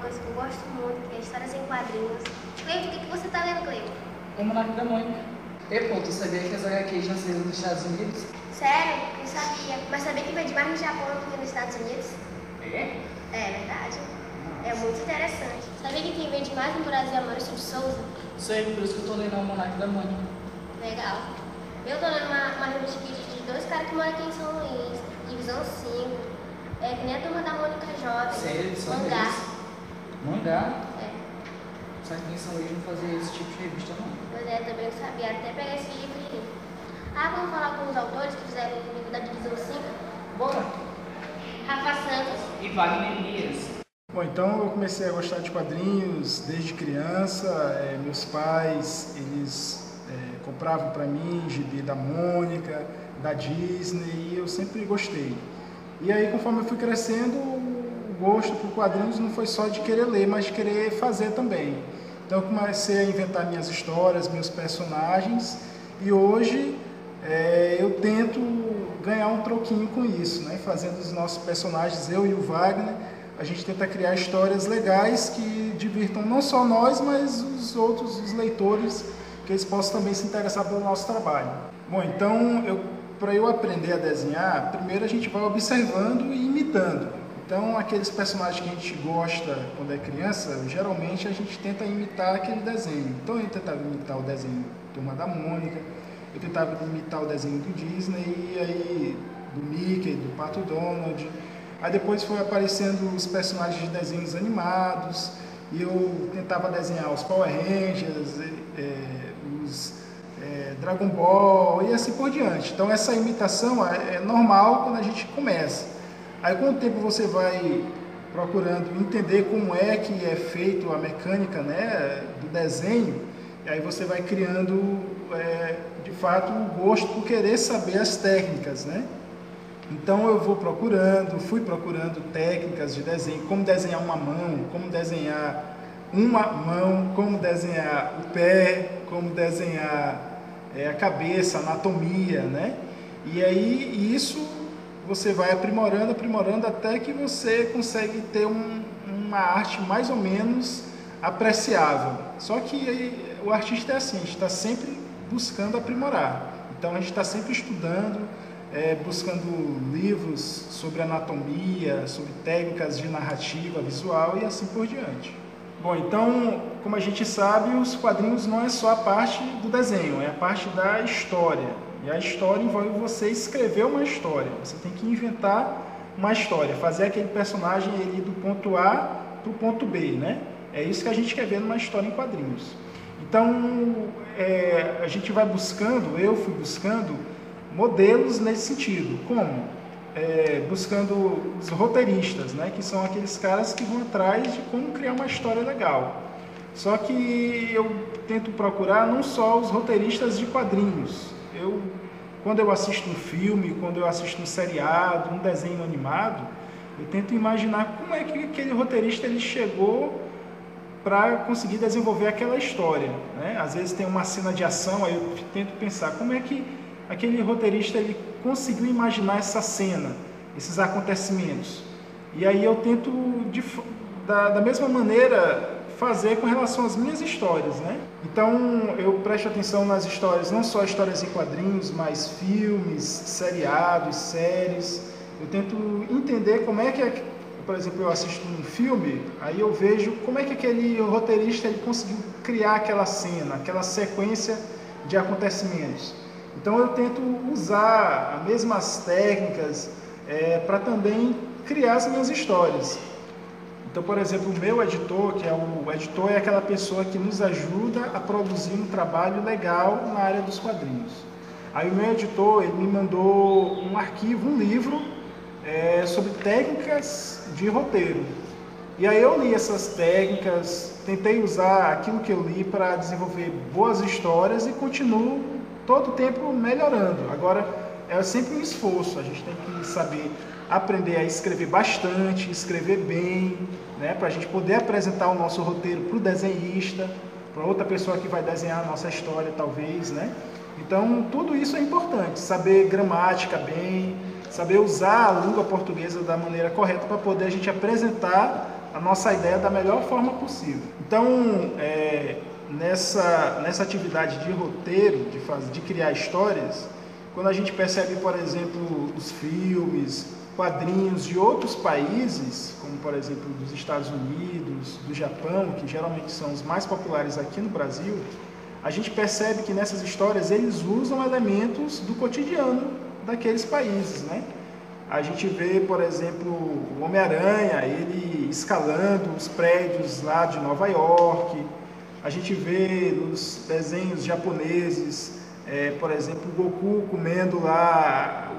coisa que eu gosto muito, que é histórias em quadrinhos. Cleiton, o que você tá lendo, Cleiton? O Monarca da Mônica. E pô, tu sabia que as HQs nasceram nos Estados Unidos? Sério? Não sabia. Mas sabia que vende mais no Japão do que nos Estados Unidos? É? É verdade. É muito interessante. Sabia que quem vende mais no Brasil é a Maurício de Souza? Sei, por isso que eu tô lendo o Monarca da Mônica. Legal. Eu tô lendo uma revista aqui de dois caras que moram aqui em São Luís, Divisão 5. É que nem a Turma da Mônica Jovem. Sério? São Mangá. eles? Mangá? É. Só que em São Luís não fazia esse tipo de revista não. Pois é, também não sabia. Até pegar esse livro e ler. Ah, vamos falar com os autores que fizeram o livro da Divisão 5? Bora! Rafa Santos. E Wagner Elias. Bom, então eu comecei a gostar de quadrinhos desde criança. Meus pais, eles compravam para mim gibi da Mônica, da Disney, e eu sempre gostei. E aí, conforme eu fui crescendo, o gosto por quadrinhos não foi só de querer ler, mas de querer fazer também. Então eu comecei a inventar minhas histórias, meus personagens, e hoje eu tento ganhar um troquinho com isso, né? Fazendo os nossos personagens, eu e o Wagner, a gente tenta criar histórias legais que divirtam não só nós, mas os outros, os leitores, que eles possam também se interessar pelo nosso trabalho. Bom, então, para eu aprender a desenhar, primeiro a gente vai observando e imitando. Então, aqueles personagens que a gente gosta quando é criança, geralmente a gente tenta imitar aquele desenho. Então, eu tentava imitar o desenho Turma da Mônica, eu tentava imitar o desenho do Disney, e aí do Mickey, do Pato Donald. Aí depois foi aparecendo os personagens de desenhos animados, e eu tentava desenhar os Power Rangers, os Dragon Ball e assim por diante. Então essa imitação é normal quando a gente começa. Aí com o tempo você vai procurando entender como é que é feito a mecânica, né, do desenho, e aí você vai criando de fato o gosto por querer saber as técnicas, né? Então eu fui procurando técnicas de desenho, como desenhar uma mão, como desenhar uma mão, como desenhar o pé, como desenhar a cabeça, a anatomia, né? E aí isso você vai aprimorando até que você consegue ter uma arte mais ou menos apreciável. Só que o artista é assim, a gente está sempre buscando aprimorar. Então a gente está sempre estudando, buscando livros sobre anatomia, sobre técnicas de narrativa visual e assim por diante. Bom, então, como a gente sabe, os quadrinhos não é só a parte do desenho, é a parte da história. E a história envolve você escrever uma história. Você tem que inventar uma história, fazer aquele personagem ir do ponto A para o ponto B, né? É isso que a gente quer ver numa história em quadrinhos. Então, a gente vai buscando, eu fui buscando modelos nesse sentido. Como? Buscando os roteiristas, né, que são aqueles caras que vão atrás de como criar uma história legal. Só que eu tento procurar não só os roteiristas de quadrinhos. Quando eu assisto um filme, quando eu assisto um seriado, um desenho animado, eu tento imaginar como é que aquele roteirista ele chegou para conseguir desenvolver aquela história, né? Às vezes tem uma cena de ação, aí eu tento pensar como é que aquele roteirista ele conseguiu imaginar essa cena, esses acontecimentos. E aí eu tento, da mesma maneira, fazer com relação às minhas histórias, né? Então eu presto atenção nas histórias, não só histórias em quadrinhos, mas filmes, seriados, séries. Eu tento entender como é que, por exemplo, eu assisto um filme, aí eu vejo como é que aquele roteirista ele conseguiu criar aquela cena, aquela sequência de acontecimentos. Então eu tento usar as mesmas técnicas para também criar as minhas histórias. Então, por exemplo, o meu editor, o editor é aquela pessoa que nos ajuda a produzir um trabalho legal na área dos quadrinhos. Aí o meu editor ele me mandou um arquivo, um livro sobre técnicas de roteiro. E aí eu li essas técnicas, tentei usar aquilo que eu li para desenvolver boas histórias e continuo todo o tempo melhorando. Agora, é sempre um esforço, a gente tem que saber aprender a escrever bastante, escrever bem, né, para a gente poder apresentar o nosso roteiro para o desenhista, para outra pessoa que vai desenhar a nossa história, talvez, né? Então, tudo isso é importante, saber gramática bem, saber usar a língua portuguesa da maneira correta para poder a gente apresentar a nossa ideia da melhor forma possível. Então, nessa atividade de roteiro, de criar histórias, quando a gente percebe, por exemplo, os filmes, quadrinhos de outros países, como por exemplo dos Estados Unidos, do Japão, que geralmente são os mais populares aqui no Brasil, a gente percebe que nessas histórias eles usam elementos do cotidiano daqueles países, né? A gente vê, por exemplo, o Homem-Aranha, ele escalando os prédios lá de Nova York. A gente vê nos desenhos japoneses, por exemplo, o Goku comendo lá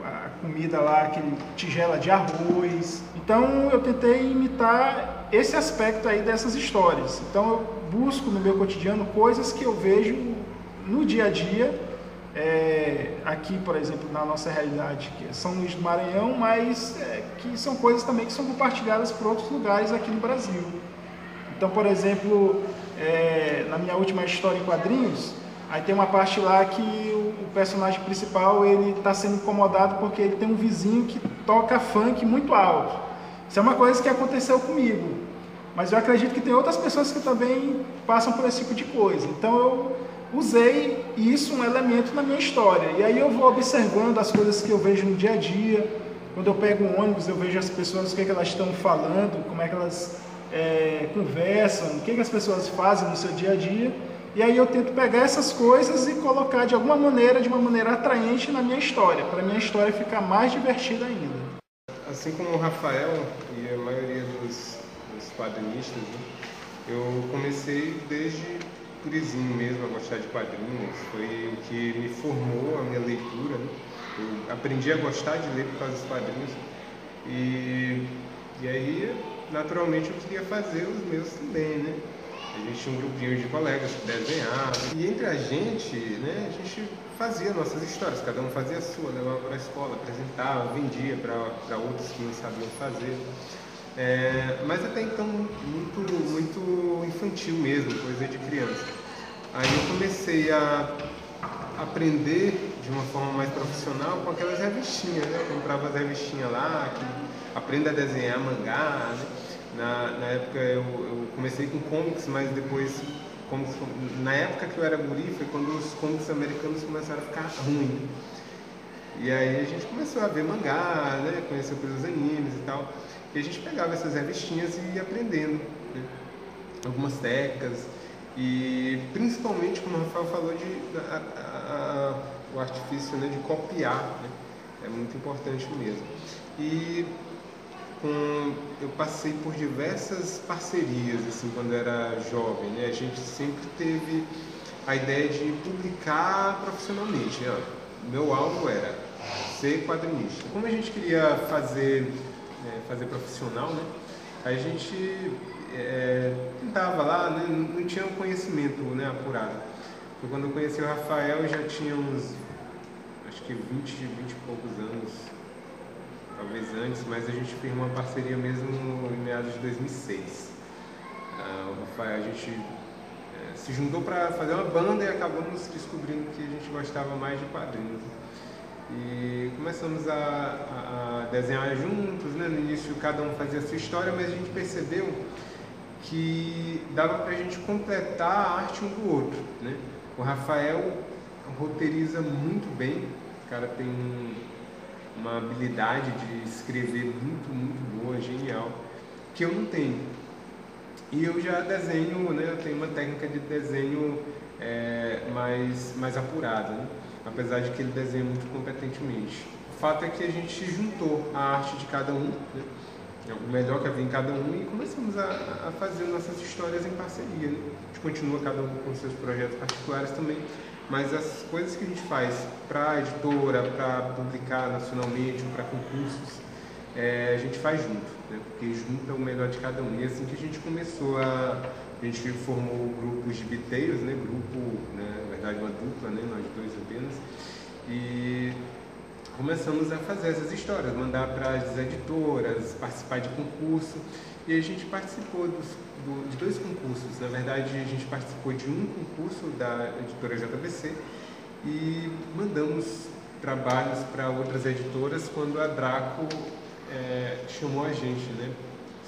a comida lá, aquele tigela de arroz. Então eu tentei imitar esse aspecto aí dessas histórias. Então eu busco no meu cotidiano coisas que eu vejo no dia a dia, aqui, por exemplo, na nossa realidade, que é São Luís do Maranhão, mas que são coisas também que são compartilhadas por outros lugares aqui no Brasil. Então, por exemplo, na minha última história em quadrinhos, aí tem uma parte lá que o personagem principal ele está sendo incomodado porque ele tem um vizinho que toca funk muito alto. Isso é uma coisa que aconteceu comigo, mas eu acredito que tem outras pessoas que também passam por esse tipo de coisa. Então eu usei isso, um elemento na minha história. E aí eu vou observando as coisas que eu vejo no dia a dia. Quando eu pego um ônibus, eu vejo as pessoas, o que elas estão falando, como é que elas conversam, o que as pessoas fazem no seu dia a dia. E aí eu tento pegar essas coisas e colocar de alguma maneira, de uma maneira atraente na minha história, para a minha história ficar mais divertida ainda. Assim como o Rafael e a maioria dos quadrinistas, né, eu comecei desde gurizinho mesmo a gostar de quadrinhos. Foi o que me formou a minha leitura, né? Eu aprendi a gostar de ler por causa dos quadrinhos. E aí, naturalmente, eu queria fazer os meus também, né? A gente tinha um grupinho de colegas que desenhavam. E entre a gente, né, a gente fazia nossas histórias. Cada um fazia a sua, levava para a escola, apresentava, vendia para outros que não sabiam fazer. Mas até então muito infantil mesmo, coisa de criança. Aí eu comecei a aprender de uma forma mais profissional com aquelas revistinhas, né? Eu comprava as revistinhas lá, que aprenda a desenhar mangá, né? Na época eu comecei com comics, mas depois, na época que eu era guri, foi quando os comics americanos começaram a ficar ruins. E aí a gente começou a ver mangá, né? Conheceu pelos animes e tal. E a gente pegava essas revistinhas e ia aprendendo, né, algumas técnicas. E principalmente, como o Rafael falou, o artifício, né, de copiar, né? É muito importante mesmo. E eu passei por diversas parcerias assim, quando era jovem, né? A gente sempre teve a ideia de publicar profissionalmente, né? Meu alvo era ser quadrinista. Como a gente queria fazer profissional, né? A gente tentava lá, né? Não tinha um conhecimento, né, apurado. Então, quando eu conheci o Rafael, eu já tinha uns, acho que 20 e poucos anos, talvez antes, mas a gente firmou uma parceria mesmo em meados de 2006. O Rafael, a gente se juntou para fazer uma banda e acabamos descobrindo que a gente gostava mais de quadrinhos. E começamos a desenhar juntos, né? No início cada um fazia a sua história, mas a gente percebeu que dava para a gente completar a arte um do outro, né? O Rafael roteiriza muito bem, o cara tem uma habilidade de escrever muito boa, genial, que eu não tenho. E eu já desenho, né? Eu tenho uma técnica de desenho mais apurada, né? Apesar de que ele desenha muito competentemente. O fato é que a gente juntou a arte de cada um, né? O melhor que havia em cada um, e começamos a fazer nossas histórias em parceria, né? A gente continua cada um com seus projetos particulares também, mas as coisas que a gente faz para a editora, para publicar nacionalmente ou para concursos, a gente faz junto, né? Porque junto é o melhor de cada um. E assim que a gente começou a gente formou grupos de biteiros, né? Grupo, né? Na verdade uma dupla, né? Nós dois apenas, e começamos a fazer essas histórias, mandar para as editoras, participar de concurso. E a gente participou de dois concursos. Na verdade, a gente participou de um concurso da editora JBC e mandamos trabalhos para outras editoras quando a Draco chamou a gente, né?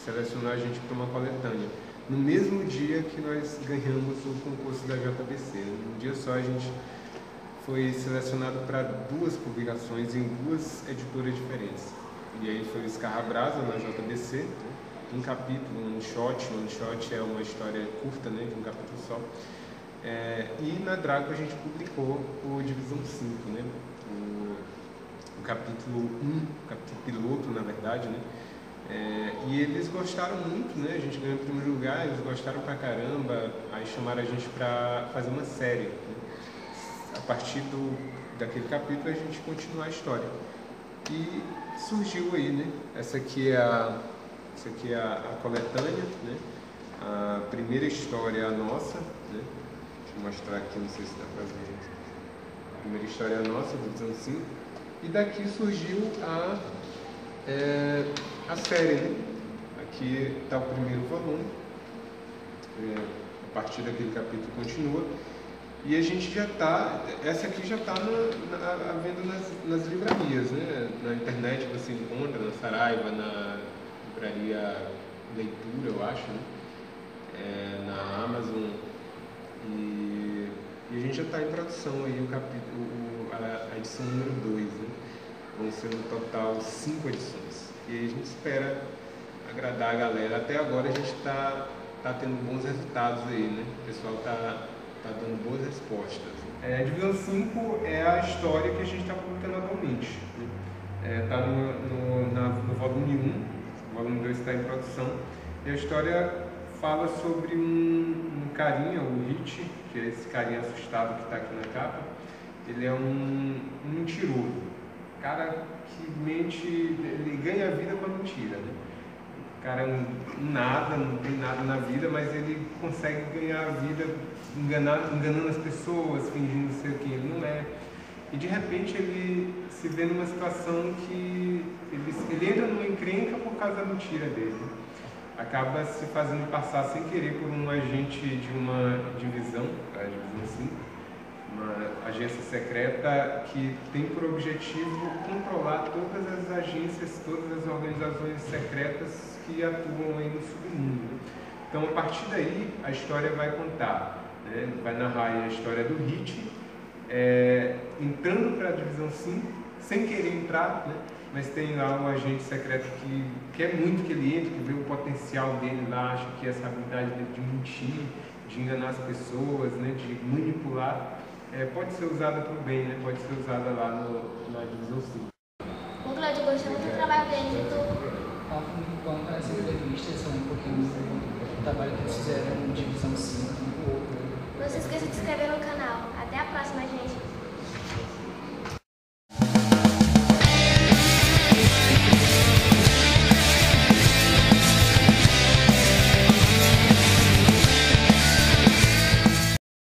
selecionou a gente para uma coletânea. No mesmo dia que nós ganhamos o concurso da JBC. Um dia só a gente foi selecionado para 2 publicações em 2 editoras diferentes. E aí foi o Escarrabrasa na JBC, né? Um capítulo, um one shot é uma história curta, né, de um capítulo só. E na Draco a gente publicou o Divisão 5, né, o capítulo 1, capítulo piloto, na verdade, né. E eles gostaram muito, né, a gente ganhou o primeiro lugar, eles gostaram pra caramba, aí chamaram a gente para fazer uma série, né. A partir daquele capítulo a gente continuou a história. E surgiu aí, né, essa aqui é a coletânea, né, a primeira história é a nossa, né, deixa eu mostrar aqui, não sei se dá pra ver, a primeira história é a nossa, do Divisão 5, e daqui surgiu a série, né, aqui está o primeiro volume, a partir daquele capítulo continua, e a gente já está, essa aqui já está à venda nas livrarias, né? Na internet você encontra, na Saraiva, na livraria Leitura, eu acho, né? Na Amazon. E a gente já está em produção aí, a edição número 2, né? Vão ser no total 5 edições. E aí a gente espera agradar a galera. Até agora a gente está tendo bons resultados aí, né? O pessoal está dando boas respostas. A Divisão 5 é a história que a gente está publicando atualmente. Está no volume 1, o volume 2 está em produção, e a história fala sobre um carinha, o Hit, que é esse carinha assustado que está aqui na capa. Ele é um mentiroso, cara que mente, ele ganha a vida com a mentira, né? O cara é não tem nada na vida, mas ele consegue ganhar a vida enganando as pessoas, fingindo ser quem ele não é. E de repente ele se vê numa situação que ele entra numa encrenca por causa da mentira dele. Acaba se fazendo passar sem querer por um agente de uma divisão, a Divisão 5, uma agência secreta que tem por objetivo controlar todas as agências, todas as organizações secretas que atuam aí no submundo. Então, a partir daí, a história vai contar, né? Vai narrar a história do Hit, entrando para a Divisão 5, sem querer entrar, né? Mas tem lá um agente secreto que quer muito que ele entre, que vê o potencial dele lá, acha que essa habilidade dele de mentir, de enganar as pessoas, né? De manipular, pode ser usada para o bem, né? Pode ser usada lá na Divisão 5. O Cláudio gostou muito do trabalho dele de tudo. Enquanto essa entrevista, um pouquinho do trabalho que eles fizeram